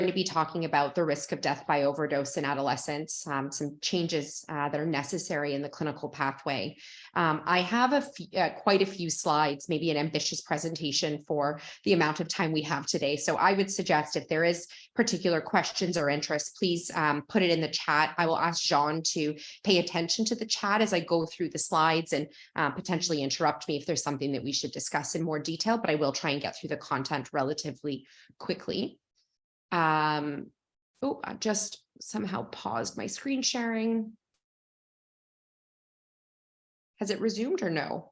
to be talking about the risk of death by overdose in adolescents, some changes that are necessary in the clinical pathway. I have quite a few slides, maybe an ambitious presentation for the amount of time we have today. So I would suggest if there is particular questions or interest, please put it in the chat. I will ask Jean to pay attention to the chat as I go through the slides and potentially interrupt me if there's something that we should discuss in more detail, but I will try and get through the content relatively quickly. I just somehow paused my screen sharing. Has it resumed or no?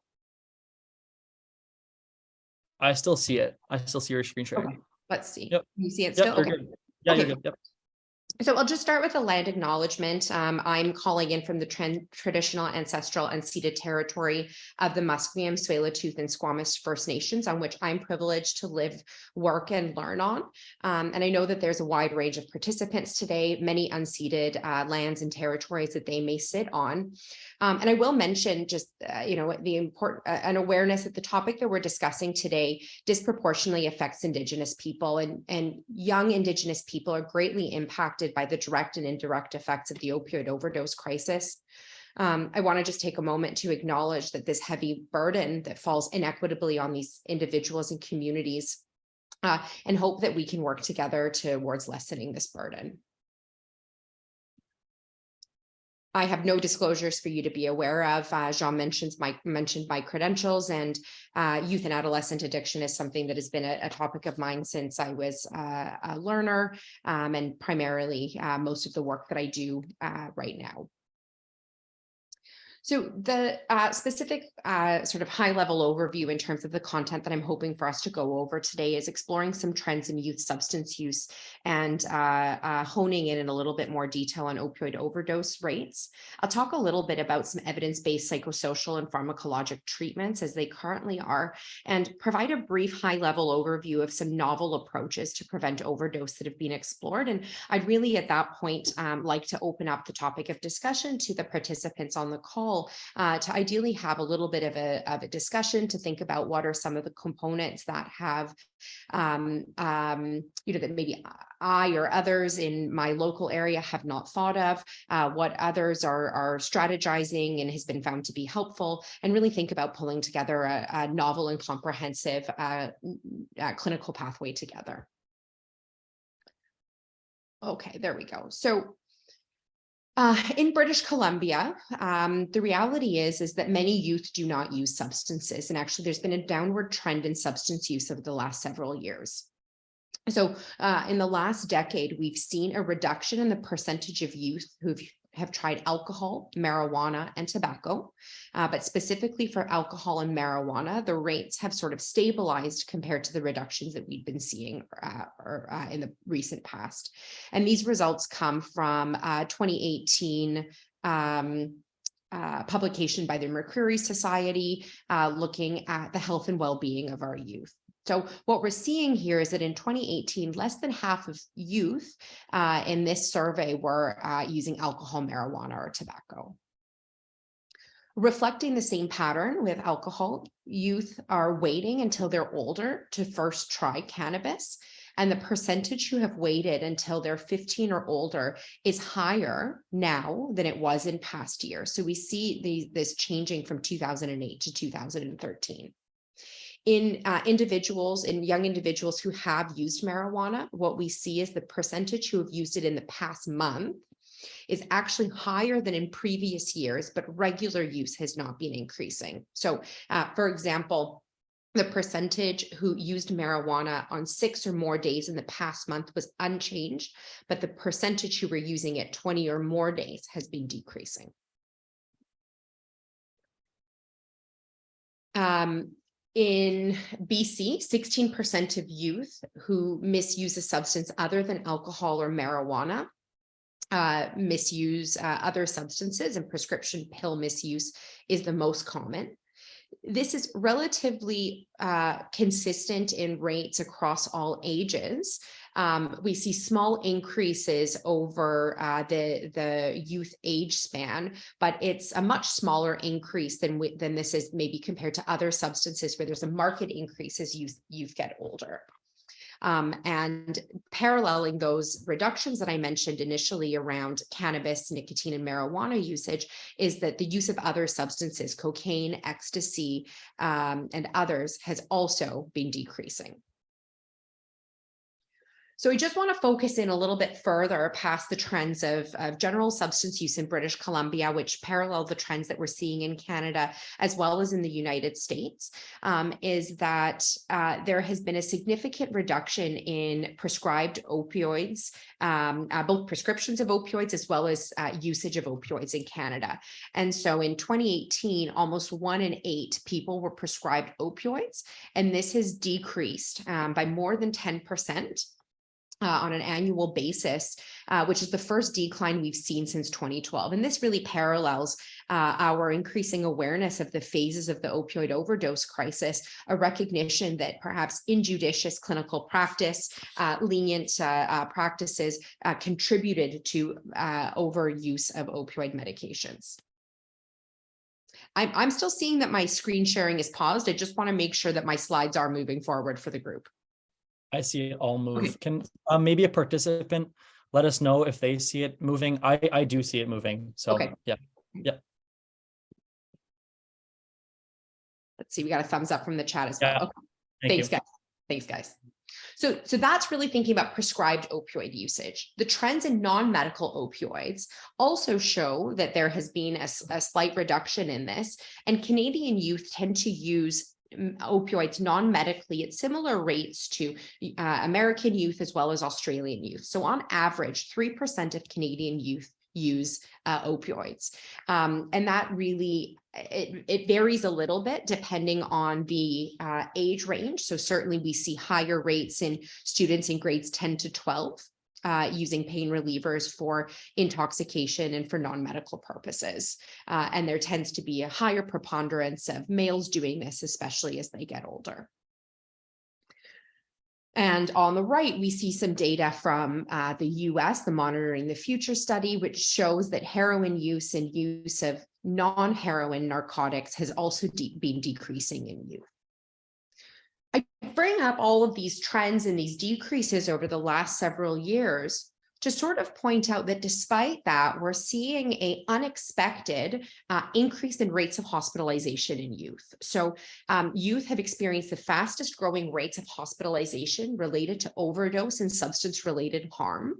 I still see it. I still see your screen sharing. Okay, let's see. Yep. You see it Yep, still? you're Okay. good. Yeah, Okay. you're good. Yep. So I'll just start with a land acknowledgement. I'm calling in from the traditional, ancestral, and ceded territory of the Musqueam, Tsleil-Waututh, and Squamish First Nations, on which I'm privileged to live, work, and learn on. And I know that there's a wide range of participants today, many unceded lands and territories that they may sit on. And I will mention just, the important an awareness that the topic that we're discussing today disproportionately affects Indigenous people, and young Indigenous people are greatly impacted by the direct and indirect effects of the opioid overdose crisis. I want to just take a moment to acknowledge that this heavy burden that falls inequitably on these individuals and communities, and hope that we can work together towards lessening this burden. I have no disclosures for you to be aware of. Jean mentioned my credentials, and youth and adolescent addiction is something that has been a topic of mine since I was a learner, and primarily most of the work that I do right now. So the specific sort of high-level overview in terms of the content that I'm hoping for us to go over today is exploring some trends in youth substance use and honing in a little bit more detail on opioid overdose rates. I'll talk a little bit about some evidence-based psychosocial and pharmacologic treatments as they currently are, and provide a brief high-level overview of some novel approaches to prevent overdose that have been explored. And I'd really at that point like to open up the topic of discussion to the participants on the call, to ideally have a little bit of a discussion to think about what are some of the components that have, that maybe I or others in my local area have not thought of, what others are strategizing and has been found to be helpful, and really think about pulling together a novel and comprehensive clinical pathway together. Okay, there we go. So in British Columbia, the reality is that many youth do not use substances. And actually, there's been a downward trend in substance use over the last several years. So in the last decade, we've seen a reduction in the percentage of youth who have tried alcohol, marijuana, and tobacco. But specifically for alcohol and marijuana, the rates have sort of stabilized compared to the reductions that we've been seeing in the recent past. And these results come from 2018 publication by the Mercury Society looking at the health and well-being of our youth. So what we're seeing here is that in 2018, less than half of youth in this survey were using alcohol, marijuana, or tobacco. Reflecting the same pattern with alcohol, youth are waiting until they're older to first try cannabis. And the percentage who have waited until they're 15 or older is higher now than it was in past years. So we see this changing from 2008 to 2013. In young individuals who have used marijuana, what we see is the percentage who have used it in the past month is actually higher than in previous years, but regular use has not been increasing. So, for example, the percentage who used marijuana on 6 or more days in the past month was unchanged, but the percentage who were using it 20 or more days has been decreasing. In BC, 16% of youth who misuse a substance other than alcohol or marijuana misuse other substances, and prescription pill misuse is the most common. This is relatively consistent in rates across all ages. We see small increases over the youth age span, but it's a much smaller increase than this is maybe compared to other substances where there's a marked increase as youth get older. And paralleling those reductions that I mentioned initially around cannabis, nicotine, and marijuana usage is that the use of other substances, cocaine, ecstasy, and others, has also been decreasing. So I just want to focus in a little bit further past the trends of general substance use in British Columbia, which parallel the trends that we're seeing in Canada as well as in the United States, is that there has been a significant reduction in prescribed opioids, both prescriptions of opioids as well as usage of opioids in Canada. And so in 2018, almost 1 in 8 people were prescribed opioids, and this has decreased by more than 10%. On an annual basis, which is the first decline we've seen since 2012. And this really parallels our increasing awareness of the phases of the opioid overdose crisis, a recognition that perhaps injudicious clinical practice, lenient practices contributed to overuse of opioid medications. I'm still seeing that my screen sharing is paused. I just want to make sure that my slides are moving forward for the group. I see it all move. Okay. Can maybe a participant let us know if they see it moving? I do see it moving. So okay. Yeah. Let's see, we got a thumbs up from the chat as well. Yeah. Okay. Thanks, guys. Thanks, guys. So that's really thinking about prescribed opioid usage. The trends in non-medical opioids also show that there has been a slight reduction in this, and Canadian youth tend to use opioids non-medically at similar rates to American youth as well as Australian youth. So on average, 3% of Canadian youth use opioids. And that really, it varies a little bit depending on the age range. So certainly we see higher rates in students in grades 10 to 12. Using pain relievers for intoxication and for non-medical purposes. And there tends to be a higher preponderance of males doing this, especially as they get older. And on the right, we see some data from the US, the Monitoring the Future study, which shows that heroin use and use of non-heroin narcotics has also been decreasing in youth. I bring up all of these trends and these decreases over the last several years to sort of point out that despite that, we're seeing an unexpected increase in rates of hospitalization in youth. So youth have experienced the fastest growing rates of hospitalization related to overdose and substance-related harm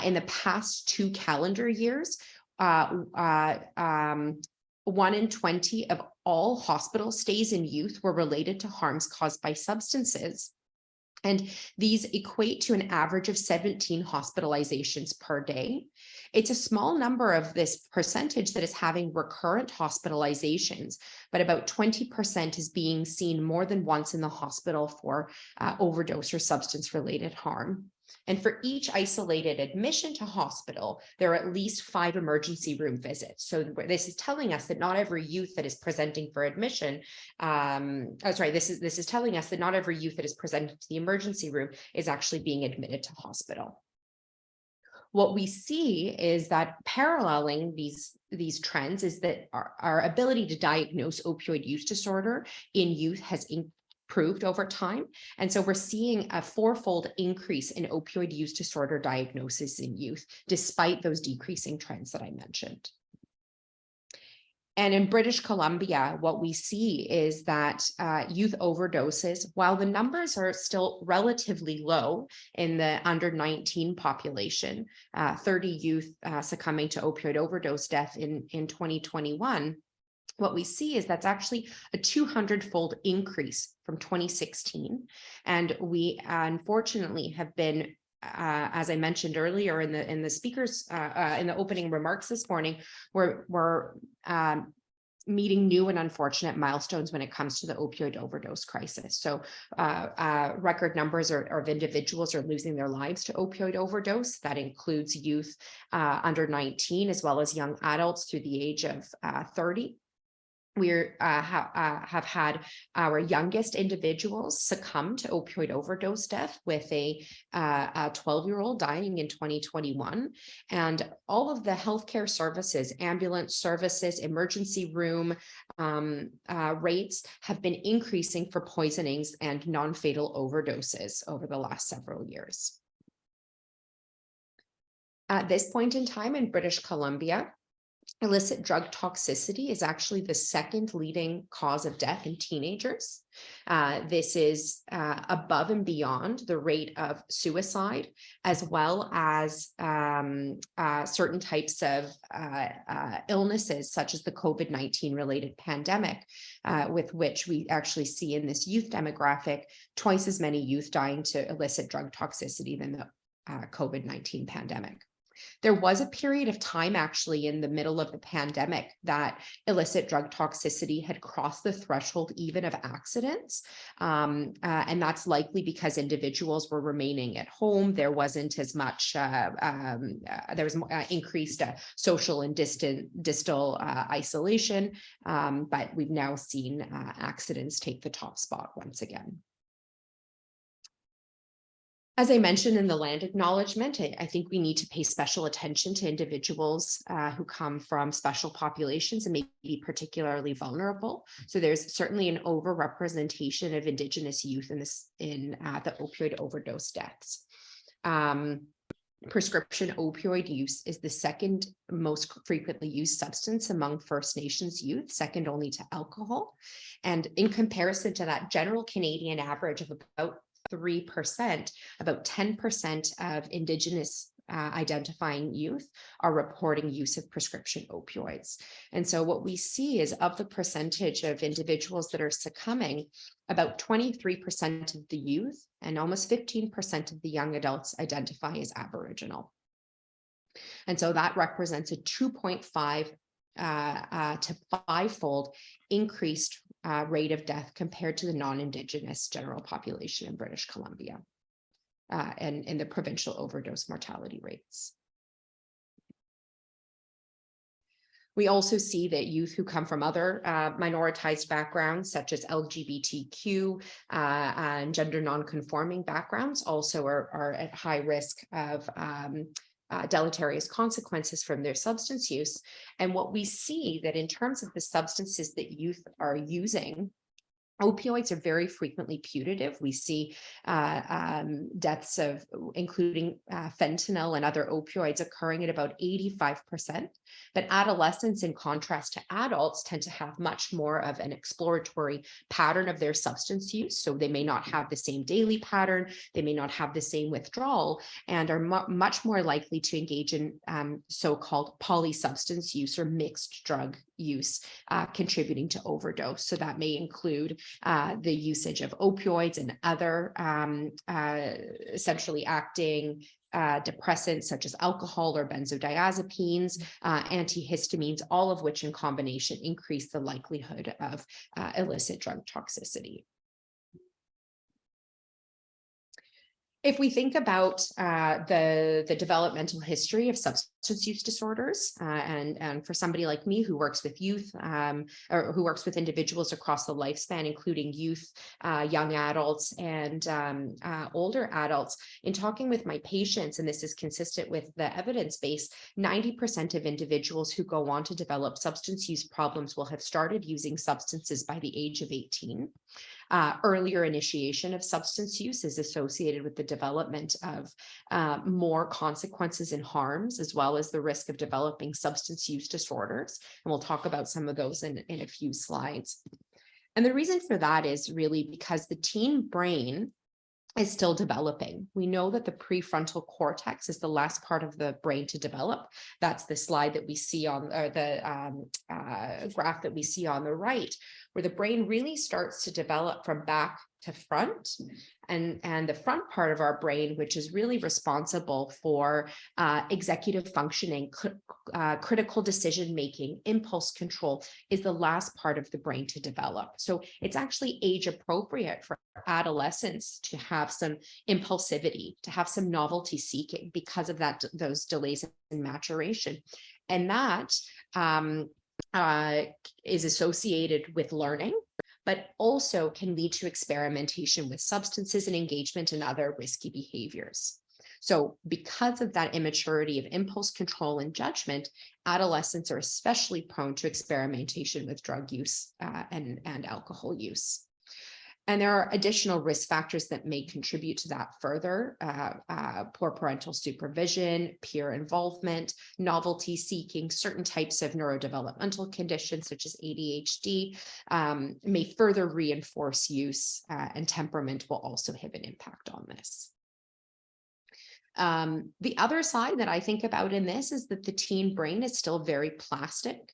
in the past 2 calendar years. 1 in 20 of all hospital stays in youth were related to harms caused by substances. And these equate to an average of 17 hospitalizations per day. It's a small number of this percentage that is having recurrent hospitalizations, but about 20% is being seen more than once in the hospital for overdose or substance-related harm. And for each isolated admission to hospital, there are at least 5 emergency room visits. So this is telling us that not every youth that is presenting for admission, this is telling us that not every youth that is presented to the emergency room is actually being admitted to hospital. What we see is that paralleling these trends is that our ability to diagnose opioid use disorder in youth has improved over time. And so we're seeing a 4-fold increase in opioid use disorder diagnosis in youth, despite those decreasing trends that I mentioned. And in British Columbia, what we see is that youth overdoses, while the numbers are still relatively low in the under 19 population, 30 youth succumbing to opioid overdose death in 2021, what we see is that's actually a 200-fold increase from 2016. And we unfortunately have been, as I mentioned earlier in the speakers, in the opening remarks this morning, we're meeting new and unfortunate milestones when it comes to the opioid overdose crisis. So record numbers of individuals are losing their lives to opioid overdose. That includes youth under 19, as well as young adults through the age of 30. have had our youngest individuals succumb to opioid overdose death, with a 12-year-old dying in 2021. And all of the healthcare services, ambulance services, emergency room rates have been increasing for poisonings and non-fatal overdoses over the last several years. At this point in time in British Columbia, illicit drug toxicity is actually the second leading cause of death in teenagers. This is above and beyond the rate of suicide, as well as certain types of illnesses, such as the COVID-19 related pandemic, with which we actually see in this youth demographic twice as many youth dying to illicit drug toxicity than the COVID-19 pandemic. There was a period of time actually in the middle of the pandemic that illicit drug toxicity had crossed the threshold even of accidents. And that's likely because individuals were remaining at home. There wasn't as much, there was increased social and distal isolation, but we've now seen accidents take the top spot once again. As I mentioned in the land acknowledgement, I think we need to pay special attention to individuals who come from special populations and may be particularly vulnerable. So there's certainly an overrepresentation of Indigenous youth in the opioid overdose deaths. Prescription opioid use is the second most frequently used substance among First Nations youth, second only to alcohol. And in comparison to that general Canadian average of about 3%, about 10% of Indigenous identifying youth are reporting use of prescription opioids. And so what we see is, of the percentage of individuals that are succumbing, about 23% of the youth and almost 15% of the young adults identify as Aboriginal. And so that represents a 2.5 to 5-fold increased rate of death compared to the non-Indigenous general population in British Columbia, and in the provincial overdose mortality rates. We also see that youth who come from other minoritized backgrounds, such as LGBTQ and gender non-conforming backgrounds, also are at high risk of deleterious consequences from their substance use. And what we see that in terms of the substances that youth are using, opioids are very frequently putative. We see deaths of including fentanyl and other opioids occurring at about 85%. But adolescents, in contrast to adults, tend to have much more of an exploratory pattern of their substance use. So they may not have the same daily pattern, they may not have the same withdrawal, and are much more likely to engage in so-called polysubstance use or mixed drug use, contributing to overdose. So that may include the usage of opioids and other centrally acting depressants such as alcohol or benzodiazepines, antihistamines, all of which in combination increase the likelihood of illicit drug toxicity. If we think about the developmental history of substance use disorders, and for somebody like me who works with youth or who works with individuals across the lifespan, including youth, young adults, and older adults, in talking with my patients, and this is consistent with the evidence base, 90% of individuals who go on to develop substance use problems will have started using substances by the age of 18. Earlier initiation of substance use is associated with the development of more consequences and harms, as well as the risk of developing substance use disorders. And we'll talk about some of those in a few slides. And the reason for that is really because the teen brain is still developing. We know that the prefrontal cortex is the last part of the brain to develop. That's the slide that we see on, or the graph that we see on the right, where the brain really starts to develop from back to front. And the front part of our brain, which is really responsible for executive functioning, critical decision-making, impulse control, is the last part of the brain to develop. So it's actually age appropriate for adolescents to have some impulsivity, to have some novelty seeking because of those delays in maturation. And that is associated with learning, but also can lead to experimentation with substances and engagement in other risky behaviors. So because of that immaturity of impulse control and judgment, adolescents are especially prone to experimentation with drug use and alcohol use. And there are additional risk factors that may contribute to that further. Poor parental supervision, peer involvement, novelty seeking, certain types of neurodevelopmental conditions such as ADHD may further reinforce use, and temperament will also have an impact on this. The other side that I think about in this is that the teen brain is still very plastic.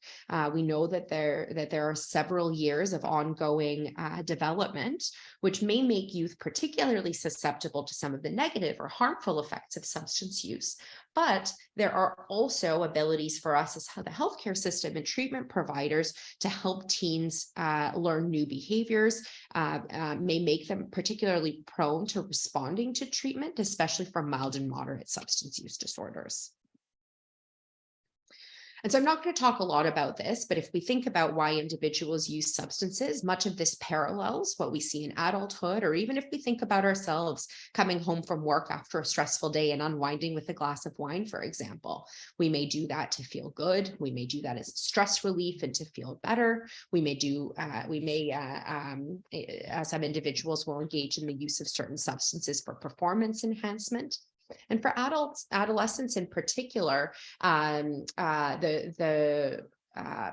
We know that there are several years of ongoing development, which may make youth particularly susceptible to some of the negative or harmful effects of substance use. But there are also abilities for us as the healthcare system and treatment providers to help teens learn new behaviors, may make them particularly prone to responding to treatment, especially for mild and moderate substance use disorders. And so I'm not going to talk a lot about this, but if we think about why individuals use substances, much of this parallels what we see in adulthood, or even if we think about ourselves coming home from work after a stressful day and unwinding with a glass of wine, for example. We may do that to feel good. We may do that as stress relief and to feel better. Some individuals will engage in the use of certain substances for performance enhancement. And for adolescents in particular, the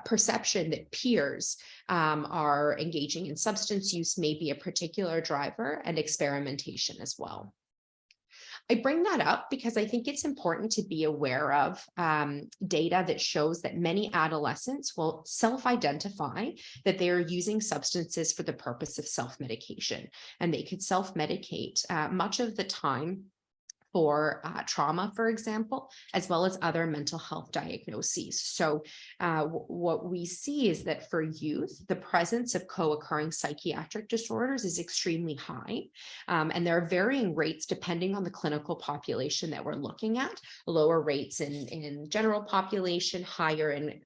perception that peers are engaging in substance use may be a particular driver, and experimentation as well. I bring that up because I think it's important to be aware of data that shows that many adolescents will self-identify that they are using substances for the purpose of self-medication, and they could self-medicate much of the time for trauma, for example, as well as other mental health diagnoses. So what we see is that for youth, the presence of co-occurring psychiatric disorders is extremely high. And there are varying rates depending on the clinical population that we're looking at. Lower rates in general population, higher in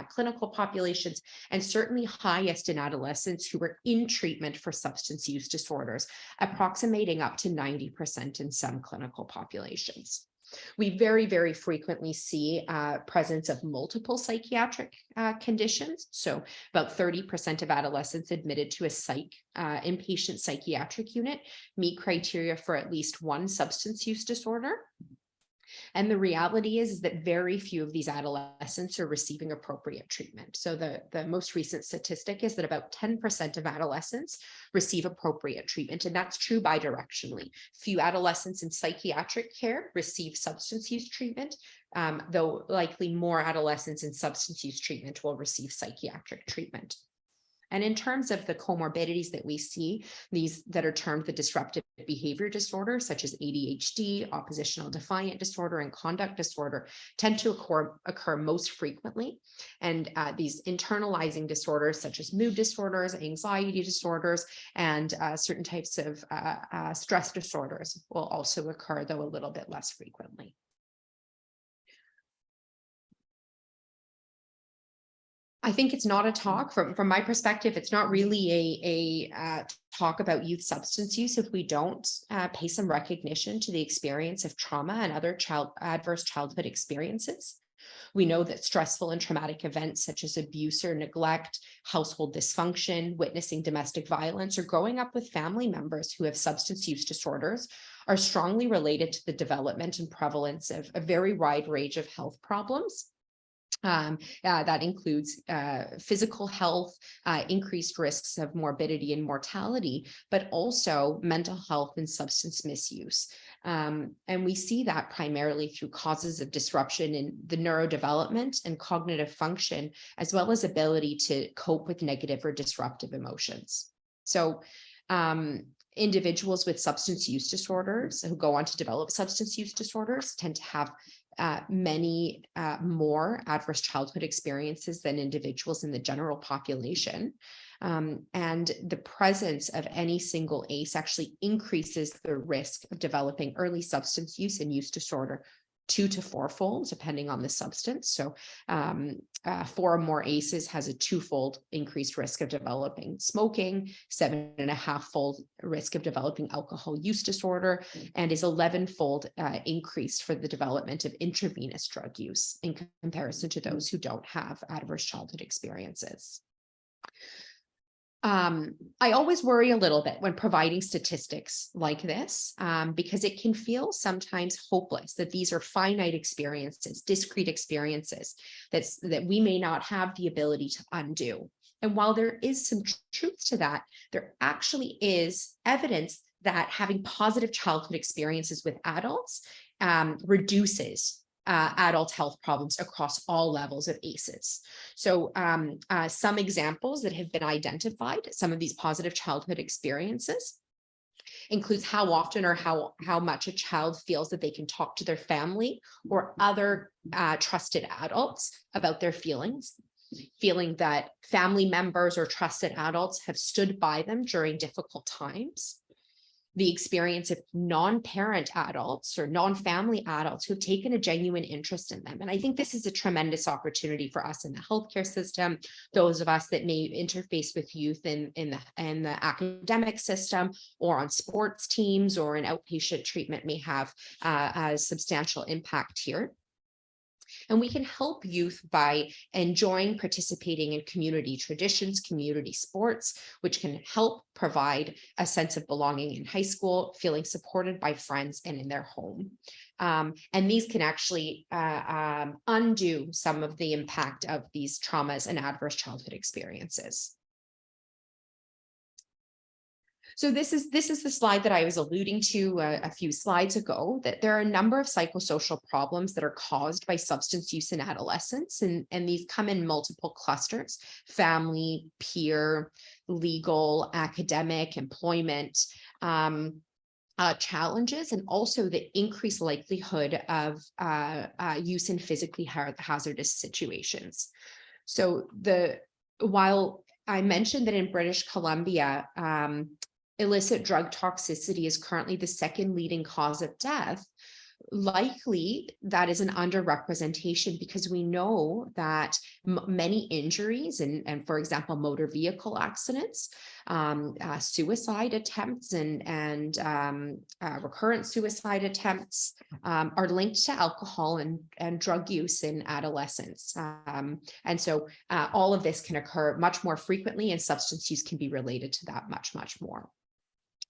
clinical populations, and certainly highest in adolescents who are in treatment for substance use disorders, approximating up to 90% in some clinical populations. We very, very frequently see presence of multiple psychiatric conditions. So about 30% of adolescents admitted to a inpatient psychiatric unit meet criteria for at least one substance use disorder. And the reality is that very few of these adolescents are receiving appropriate treatment. So the most recent statistic is that about 10% of adolescents receive appropriate treatment, and that's true bidirectionally. Few adolescents in psychiatric care receive substance use treatment, though likely more adolescents in substance use treatment will receive psychiatric treatment. And in terms of the comorbidities that we see, these that are termed the disruptive behavior disorders, such as ADHD, oppositional defiant disorder, and conduct disorder, tend to occur most frequently. And these internalizing disorders, such as mood disorders, anxiety disorders, and certain types of stress disorders will also occur, though a little bit less frequently. I think it's not a talk from my perspective. It's not really a talk about youth substance use if we don't pay some recognition to the experience of trauma and other adverse childhood experiences. We know that stressful and traumatic events such as abuse or neglect, household dysfunction, witnessing domestic violence, or growing up with family members who have substance use disorders are strongly related to the development and prevalence of a very wide range of health problems. That includes physical health, increased risks of morbidity and mortality, but also mental health and substance misuse. And we see that primarily through causes of disruption in the neurodevelopment and cognitive function, as well as ability to cope with negative or disruptive emotions. So individuals with substance use disorders who go on to develop substance use disorders tend to have many more adverse childhood experiences than individuals in the general population. And the presence of any single ACE actually increases the risk of developing early substance use and use disorder 2 to 4-fold, depending on the substance. So 4 or more ACEs has a 2-fold increased risk of developing smoking, 7.5-fold risk of developing alcohol use disorder, and is 11-fold increased for the development of intravenous drug use in comparison to those who don't have adverse childhood experiences. I always worry a little bit when providing statistics like this, because it can feel sometimes hopeless that these are finite experiences, discrete experiences that we may not have the ability to undo. And while there is some truth to that, there actually is evidence that having positive childhood experiences with adults reduces adult health problems across all levels of ACEs. So some examples that have been identified, some of these positive childhood experiences includes how often or how much a child feels that they can talk to their family or other trusted adults about their feelings, feeling that family members or trusted adults have stood by them during difficult times. The experience of non-parent adults or non-family adults who've taken a genuine interest in them. And I think this is a tremendous opportunity for us in the healthcare system, those of us that may interface with youth in the academic system or on sports teams or in outpatient treatment may have a substantial impact here. And we can help youth by enjoying participating in community traditions, community sports, which can help provide a sense of belonging in high school, feeling supported by friends and in their home. And these can actually undo some of the impact of these traumas and adverse childhood experiences. So this is the slide that I was alluding to a few slides ago, that there are a number of psychosocial problems that are caused by substance use in adolescence, and these come in multiple clusters: family, peer, legal, academic, employment, challenges, and also the increased likelihood of use in physically hazardous situations. So while I mentioned that in British Columbia, illicit drug toxicity is currently the second leading cause of death, likely that is an underrepresentation, because we know that many injuries and for example, motor vehicle accidents, suicide attempts and recurrent suicide attempts are linked to alcohol and drug use in adolescence. And so all of this can occur much more frequently, and substance use can be related to that much, much more.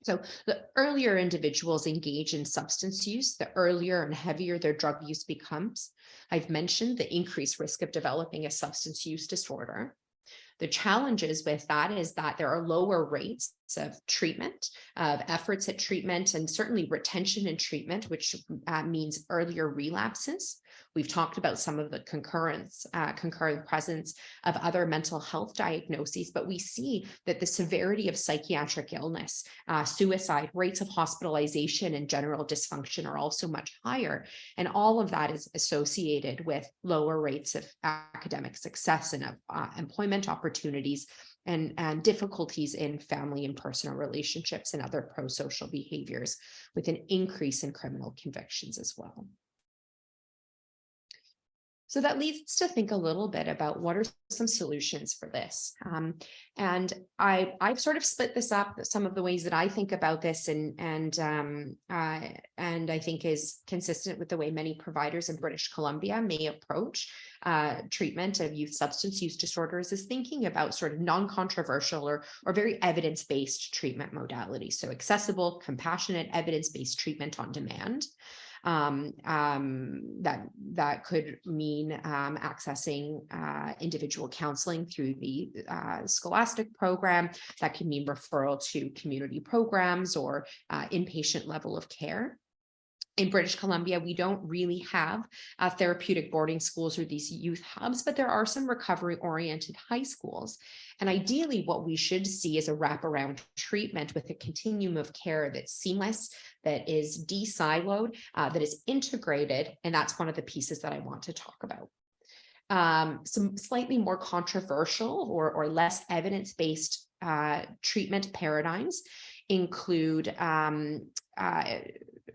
So the earlier individuals engage in substance use, the earlier and heavier their drug use becomes. I've mentioned the increased risk of developing a substance use disorder. The challenges with that is that there are lower rates of treatment, of efforts at treatment, and certainly retention in treatment, which means earlier relapses. We've talked about some of the concurrent presence of other mental health diagnoses, but we see that the severity of psychiatric illness, suicide, rates of hospitalization, and general dysfunction are also much higher. And all of that is associated with lower rates of academic success and of employment opportunities, and difficulties in family and personal relationships and other pro-social behaviors, with an increase in criminal convictions as well. So that leads us to think a little bit about what are some solutions for this. And I've sort of split this up, some of the ways that I think about this, and I think is consistent with the way many providers in British Columbia may approach treatment of youth substance use disorders, is thinking about sort of non-controversial or very evidence-based treatment modalities. So accessible, compassionate, evidence-based treatment on demand. That could mean accessing individual counseling through the scholastic program. That could mean referral to community programs or inpatient level of care. In British Columbia, we don't really have therapeutic boarding schools or these youth hubs, but there are some recovery-oriented high schools. And ideally, what we should see is a wraparound treatment with a continuum of care that's seamless, that is de-siloed, that is integrated, and that's one of the pieces that I want to talk about. Some slightly more controversial or less evidence-based treatment paradigms include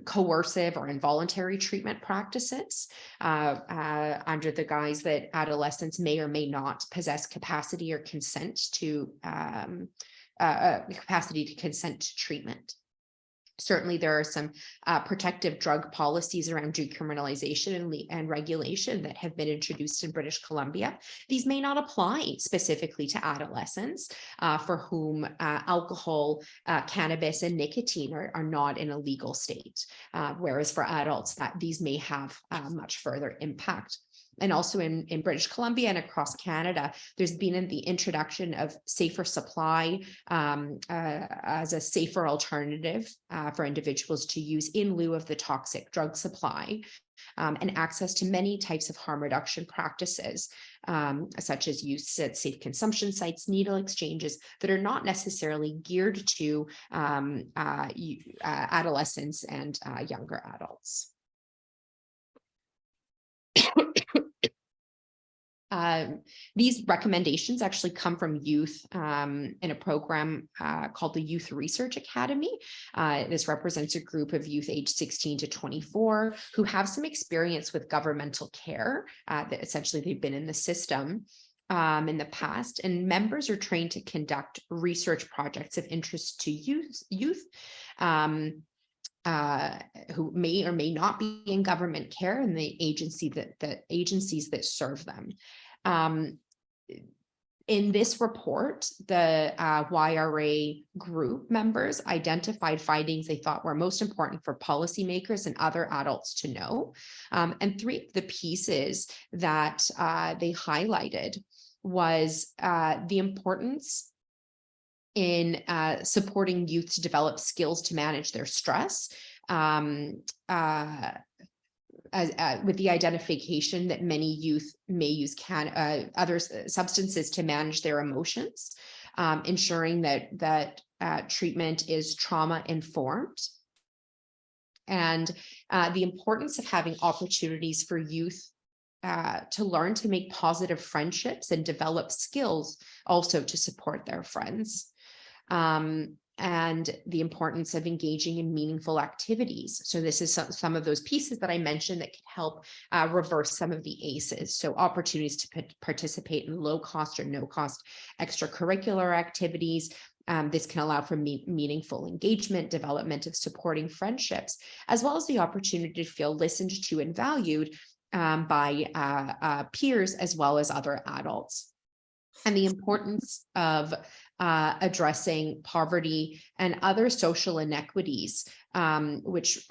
coercive or involuntary treatment practices under the guise that adolescents may or may not possess capacity or consent to treatment. Certainly, there are some protective drug policies around decriminalization and regulation that have been introduced in British Columbia. These may not apply specifically to adolescents for whom alcohol, cannabis, and nicotine are not in a legal state, whereas for adults, these may have much further impact. And also in British Columbia and across Canada, there's been the introduction of safer supply as a safer alternative for individuals to use in lieu of the toxic drug supply, and access to many types of harm reduction practices, such as use at safe consumption sites, needle exchanges that are not necessarily geared to adolescents and younger adults. These recommendations actually come from youth in a program called the Youth Research Academy. This represents a group of youth aged 16 to 24 who have some experience with governmental care, that essentially they've been in the system in the past, and members are trained to conduct research projects of interest to youth who may or may not be in government care and the agencies that serve them. In this report, the YRA group members identified findings they thought were most important for policymakers and other adults to know. And three of the pieces that they highlighted was the importance in supporting youth to develop skills to manage their stress, with the identification that many youth may use other substances to manage their emotions, ensuring that treatment is trauma informed, and the importance of having opportunities for youth to learn to make positive friendships and develop skills also to support their friends. And the importance of engaging in meaningful activities. So this is some of those pieces that I mentioned that can help reverse some of the ACEs. So opportunities to participate in low cost or no cost extracurricular activities. This can allow for meaningful engagement, development of supporting friendships, as well as the opportunity to feel listened to and valued by peers as well as other adults. And the importance of addressing poverty and other social inequities, which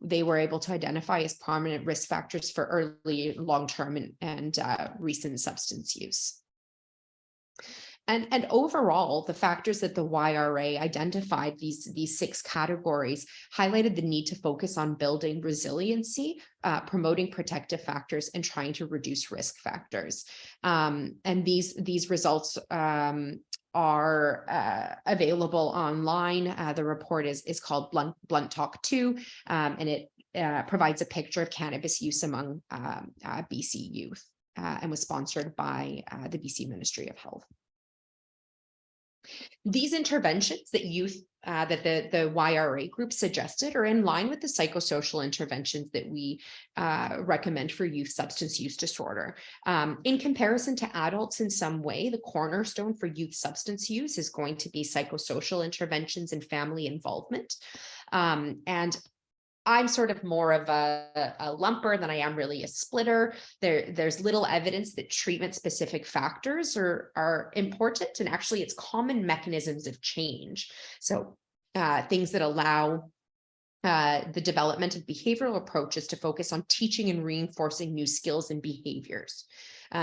they were able to identify as prominent risk factors for early, long-term, and recent substance use. And overall, the factors that the YRA identified, these 6 categories, highlighted the need to focus on building resiliency, promoting protective factors, and trying to reduce risk factors. And these results are available online. The report is called Blunt Talk 2, and it provides a picture of cannabis use among BC youth, and was sponsored by the BC Ministry of Health. These interventions that that the YRA group suggested are in line with the psychosocial interventions that we recommend for youth substance use disorder. In comparison to adults in some way, the cornerstone for youth substance use is going to be psychosocial interventions and family involvement. And I'm sort of more of a lumper than I am really a splitter. There's little evidence that treatment-specific factors are important, and actually it's common mechanisms of change. So things that allow the development of behavioral approaches to focus on teaching and reinforcing new skills and behaviors.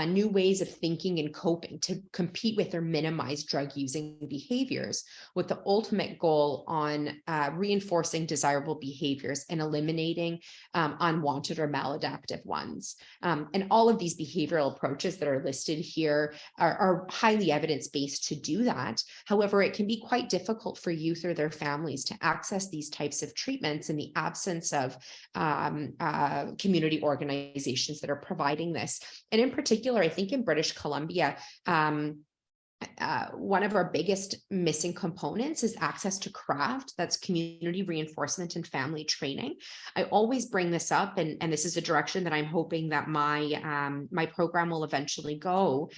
New ways of thinking and coping to compete with or minimize drug-using behaviors, with the ultimate goal on reinforcing desirable behaviors and eliminating unwanted or maladaptive ones. And all of these behavioral approaches that are listed here are highly evidence-based to do that. However, it can be quite difficult for youth or their families to access these types of treatments in the absence of community organizations that are providing this. And in particular, I think in British Columbia, one of our biggest missing components is access to craft. That's community reinforcement and family training. I always bring this up, and this is a direction that I'm hoping that my program will eventually go,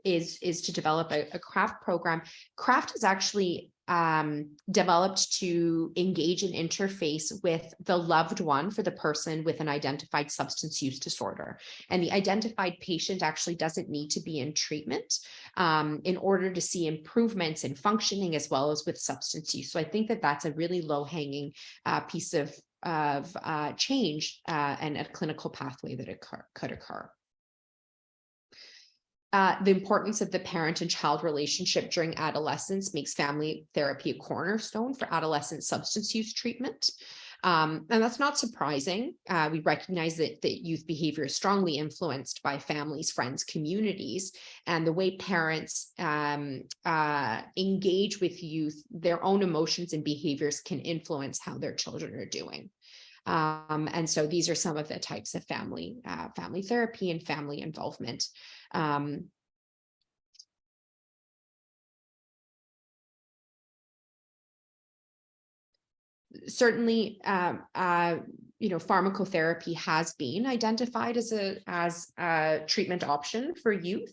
is to develop a craft program. Craft is actually developed to engage and interface with the loved one for the person with an identified substance use disorder. And the identified patient actually doesn't need to be in treatment in order to see improvements in functioning as well as with substance use. So I think that that's a really low-hanging piece of change and a clinical pathway that could occur. The importance of the parent and child relationship during adolescence makes family therapy a cornerstone for adolescent substance use treatment. And that's not surprising. We recognize that youth behavior is strongly influenced by families, friends, communities, and the way parents engage with youth, their own emotions and behaviors can influence how their children are doing. And so these are some of the types of family therapy and family involvement. Certainly, pharmacotherapy has been identified as a treatment option for youth.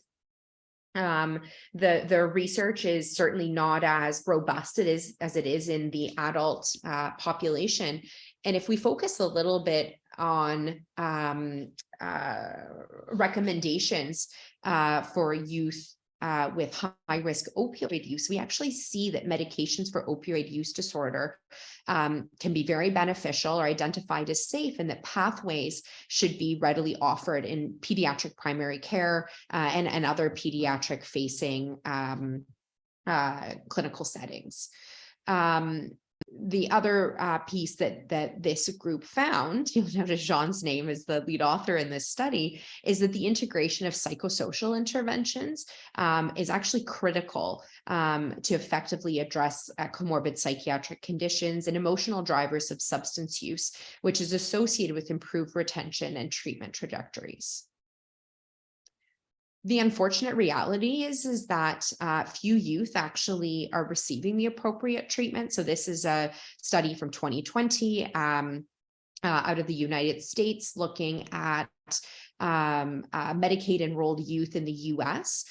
The research is certainly not as robust as it is in the adult population. And if we focus a little bit on recommendations for youth with high-risk opioid use, we actually see that medications for opioid use disorder can be very beneficial or identified as safe, and that pathways should be readily offered in pediatric primary care and other pediatric-facing clinical settings. The other piece that this group found, you'll notice Jean's name is the lead author in this study, is that the integration of psychosocial interventions is actually critical to effectively address comorbid psychiatric conditions and emotional drivers of substance use, which is associated with improved retention and treatment trajectories. The unfortunate reality is that few youth actually are receiving the appropriate treatment. So this is a study from 2020 out of the United States looking at Medicaid enrolled youth in the US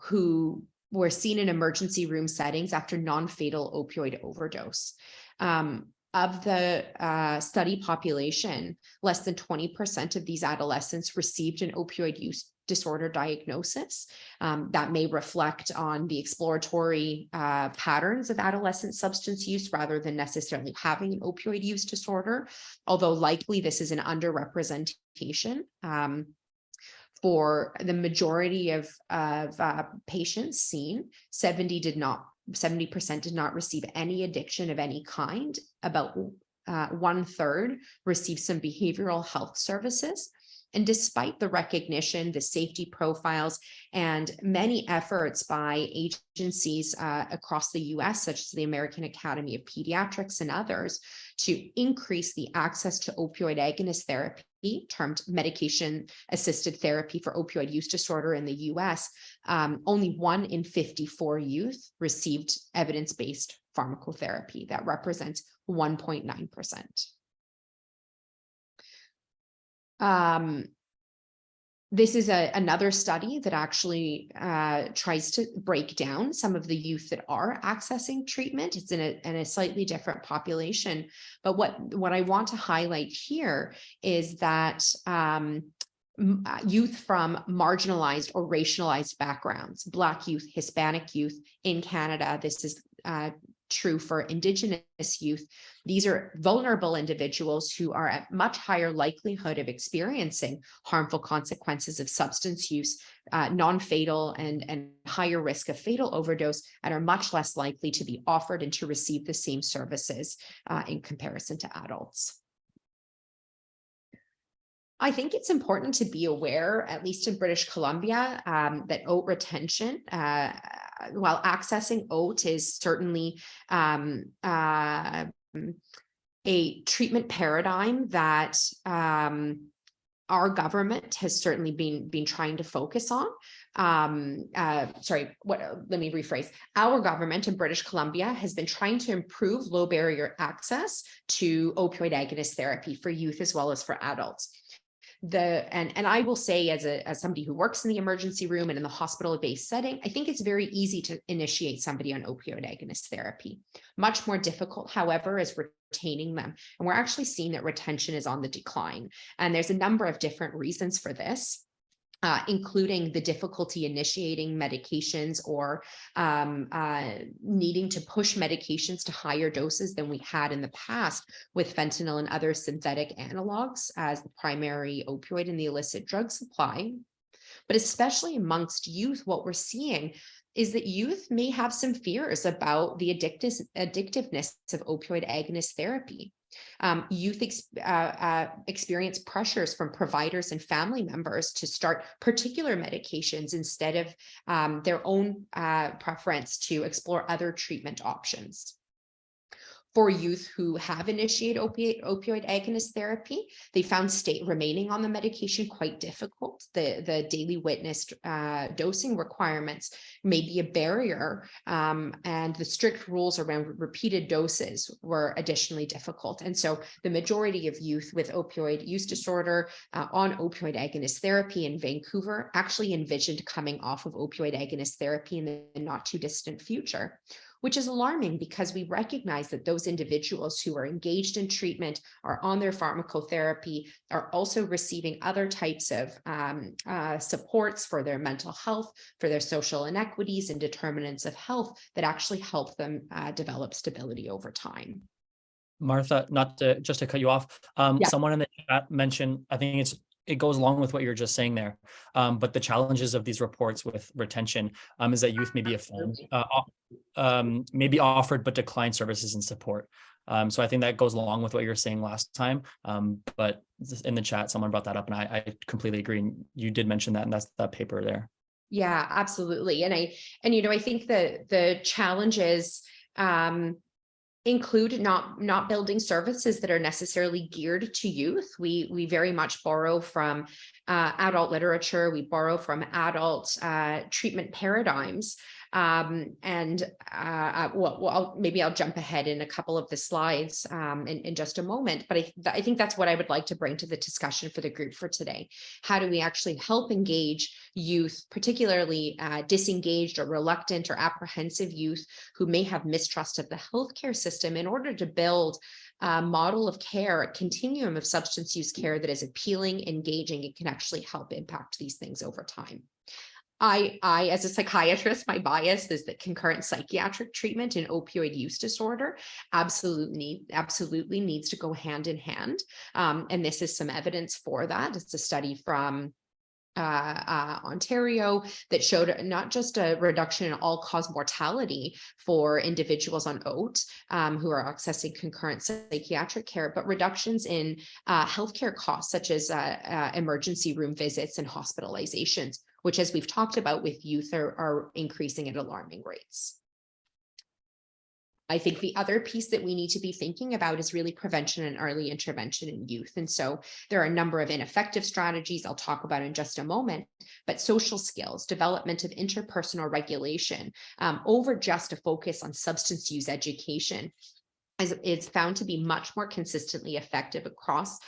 who were seen in emergency room settings after non-fatal opioid overdose. Of the study population, less than 20% of these adolescents received an opioid use disorder diagnosis. That may reflect on the exploratory patterns of adolescent substance use rather than necessarily having an opioid use disorder, although likely this is an underrepresentation. For the majority of patients seen, 70% did not receive any addiction of any kind. About 1/3 received some behavioral health services. And despite the recognition, the safety profiles, and many efforts by agencies across the US, such as the American Academy of Pediatrics and others, to increase the access to opioid agonist therapy, termed medication-assisted therapy for opioid use disorder in the US, only 1 in 54 youth received evidence-based pharmacotherapy. That represents 1.9%. This is another study that actually tries to break down some of the youth that are accessing treatment. It's in a slightly different population. But what I want to highlight here is that youth from marginalized or racialized backgrounds, Black youth, Hispanic youth in Canada, this is true for Indigenous youth. These are vulnerable individuals who are at much higher likelihood of experiencing harmful consequences of substance use, non-fatal and higher risk of fatal overdose, and are much less likely to be offered and to receive the same services in comparison to adults. I think it's important to be aware, at least in British Columbia, that OAT retention, while accessing OAT is certainly a treatment paradigm that our government has certainly been trying to focus on. Let me rephrase. Our government in British Columbia has been trying to improve low barrier access to opioid agonist therapy for youth as well as for adults. And I will say, as somebody who works in the emergency room and in the hospital-based setting, I think it's very easy to initiate somebody on opioid agonist therapy. Much more difficult, however, is retaining them. And we're actually seeing that retention is on the decline. And there's a number of different reasons for this. Including the difficulty initiating medications or needing to push medications to higher doses than we had in the past with fentanyl and other synthetic analogs as the primary opioid in the illicit drug supply. But especially amongst youth, what we're seeing is that youth may have some fears about the addictiveness of opioid agonist therapy. Youth experience pressures from providers and family members to start particular medications instead of their own preference to explore other treatment options. For youth who have initiated opioid agonist therapy, they found remaining on the medication quite difficult. The daily witnessed dosing requirements may be a barrier, and the strict rules around repeated doses were additionally difficult. And so the majority of youth with opioid use disorder on opioid agonist therapy in Vancouver actually envisioned coming off of opioid agonist therapy in the not too distant future, which is alarming because we recognize that those individuals who are engaged in treatment, are on their pharmacotherapy, are also receiving other types of supports for their mental health, for their social inequities and determinants of health that actually help them develop stability over time. Martha, just to cut you off, someone in the chat mentioned, I think it goes along with what you're just saying there. But the challenges of these reports with retention is that youth may be may be offered but decline services and support. So I think that goes along with what you were saying last time. But in the chat, someone brought that up, and I completely agree. And you did mention that, and that's that paper there. Yeah, absolutely. And I think that the challenges include not building services that are necessarily geared to youth. We very much borrow from adult literature. We borrow from adult treatment paradigms. Maybe I'll jump ahead in a couple of the slides in just a moment, but I think that's what I would like to bring to the discussion for the group for today. How do we actually help engage youth, particularly disengaged or reluctant or apprehensive youth who may have mistrust of the healthcare system, in order to build a model of care, a continuum of substance use care that is appealing, engaging, and can actually help impact these things over time. I, as a psychiatrist, my bias is that concurrent psychiatric treatment in opioid use disorder absolutely needs to go hand in hand. And this is some evidence for that. It's a study from Ontario that showed not just a reduction in all-cause mortality for individuals on OAT who are accessing concurrent psychiatric care, but reductions in healthcare costs such as emergency room visits and hospitalizations, which, as we've talked about with youth, are increasing at alarming rates. I think the other piece that we need to be thinking about is really prevention and early intervention in youth. And so there are a number of ineffective strategies I'll talk about in just a moment, but social skills, development of interpersonal regulation, over just a focus on substance use education, it's found to be much more consistently effective across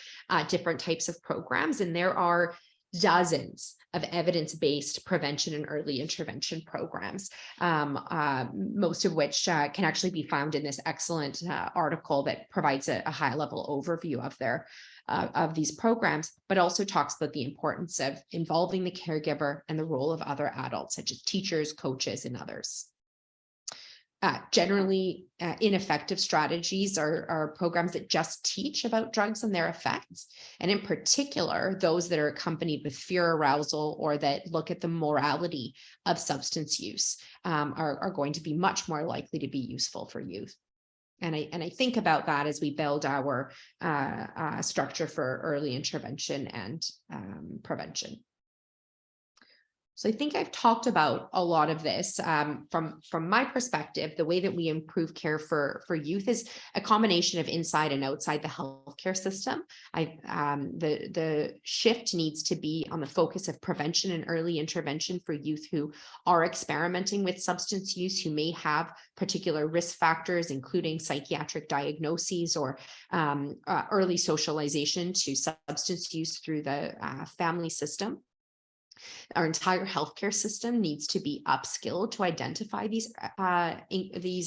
different types of programs. And there are dozens of evidence-based prevention and early intervention programs, most of which can actually be found in this excellent article that provides a high-level overview of these programs, but also talks about the importance of involving the caregiver and the role of other adults, such as teachers, coaches, and others. Generally, ineffective strategies are programs that just teach about drugs and their effects, and in particular, those that are accompanied with fear arousal or that look at the morality of substance use are going to be much more likely to be useful for youth. And I think about that as we build our structure for early intervention and prevention. So I think I've talked about a lot of this from my perspective. The way that we improve care for youth is a combination of inside and outside the healthcare system. The shift needs to be on the focus of prevention and early intervention for youth who are experimenting with substance use, who may have particular risk factors, including psychiatric diagnoses or early socialization to substance use through the family system. Our entire healthcare system needs to be upskilled to identify these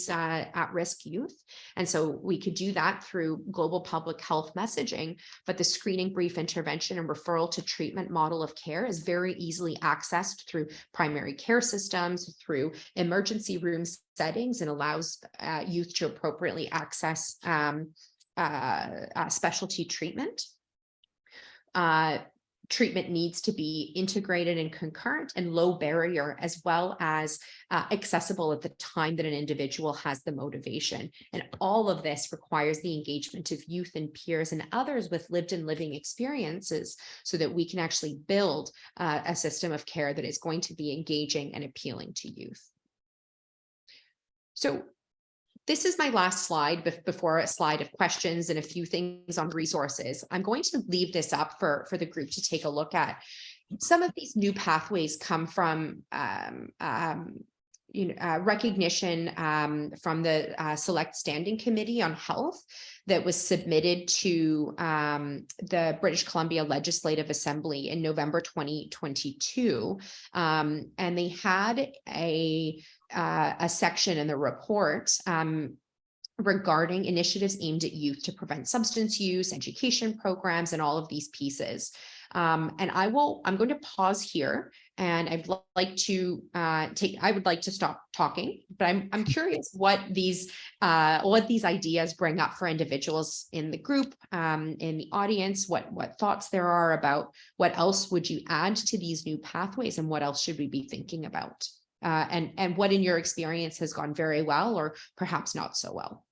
at-risk youth. And so we could do that through global public health messaging, but the screening, brief intervention, and referral to treatment model of care is very easily accessed through primary care systems, through emergency room settings, and allows youth to appropriately access specialty treatment. Treatment needs to be integrated and concurrent and low barrier, as well as accessible at the time that an individual has the motivation. And all of this requires the engagement of youth and peers and others with lived and living experiences so that we can actually build a system of care that is going to be engaging and appealing to youth. So this is my last slide before a slide of questions and a few things on resources. I'm going to leave this up for the group to take a look at. Some of these new pathways come from recognition from the Select Standing Committee on Health that was submitted to the British Columbia Legislative Assembly in November 2022. And they had a section in the report regarding initiatives aimed at youth to prevent substance use, education programs, and all of these pieces. And I'm going to pause here, and I would like to stop talking, but I'm curious what these ideas bring up for individuals in the group, in the audience, what thoughts there are about what else would you add to these new pathways, and what else should we be thinking about? And what in your experience has gone very well or perhaps not so well?